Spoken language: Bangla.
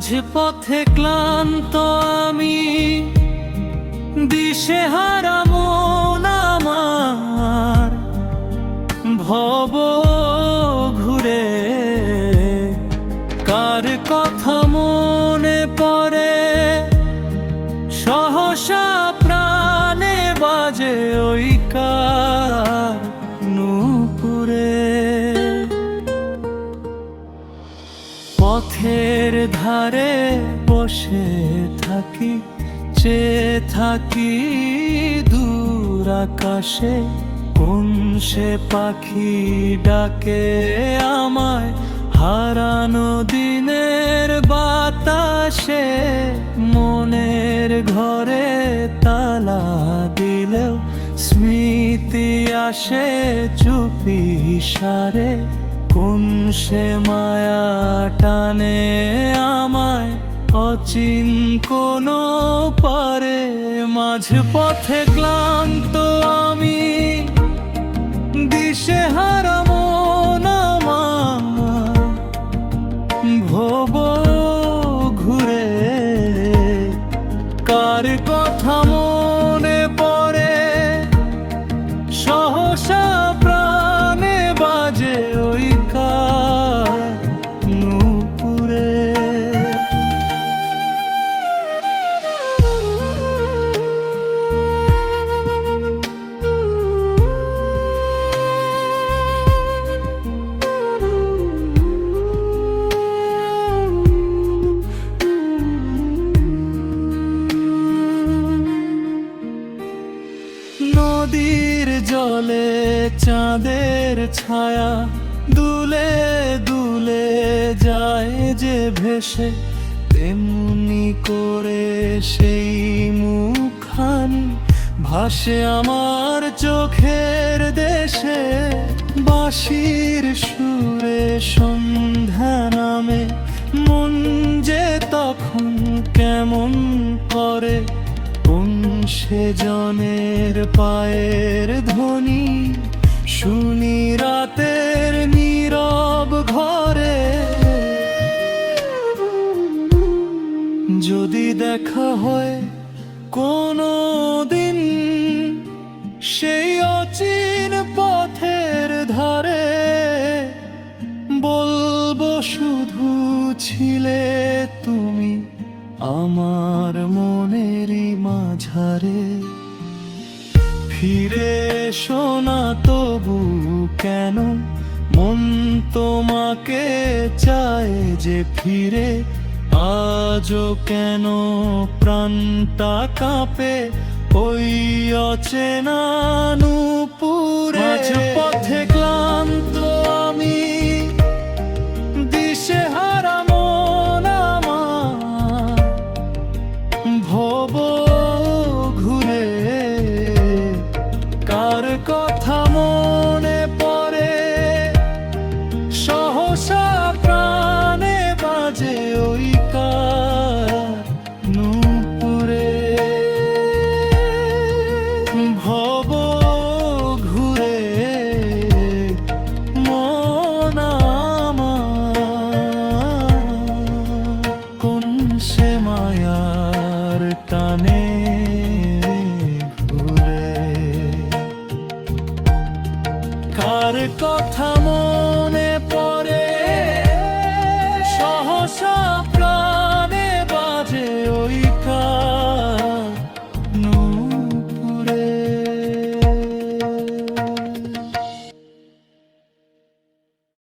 মাঝপথে ক্লান্ত আমি, দিশেহারা মন আমার, ভব ঘুরে কার কথা মনে পড়ে, সহসা প্রাণে বাজে ওই কার নূপুরে। পথের ধারে বসে থাকি, চেয়ে থাকি দূর আকাশে, কোন সে পাখি ডাকে আমায় হারানো দিনের বাতাসে। মনের ঘরে তালা দিলেও স্মৃতি আসে চুপি সারে, কোন সে মায়া টানে আমায় অচিন কোনো পারে। মাঝপথে ক্লান্ত আমি, দিশেহারা মন আমার, ভব ঘুরে কার কথা মনে পড়ে, সহসা প্রাণে বাজে ওই কার নূপুরে। নদীর জলে চাঁদের ছায়া দুলে দুলে যায় যে ভেসে, তেমনি করে সেই মুখখানি ভাসে আমার চোখের দেশে। বাঁশির সুরে সন্ধ্যা নামে, মন যে তখন কেমন করে, কোন সে জনের পায়ের ধ্বনি শুনি রাতের নীরব ঘরে। যদি দেখা হয় কোনো দিন সেই অচিন পথের ধারে, বলবো শুধু ছিলে তুমি আমার মনেরই মাঝারে। ফিরে এসো না তবু কেন, মন তোমাকে চায় যে ফিরে। আজও কেন প্রাণটা কাঁপে ওই অচেনা নূপুরে। মাঝপথে ক্লান্ত আমি, দিশেহারা মন আমার, ভব ঘুরে কার কথা মনে পড়ে, সহসা প্রাণে বাজে ওই কার নূপুরে। ভব ঘুরে মন আমার, কোন সে মায়ার টানে ঘুরে কার কথা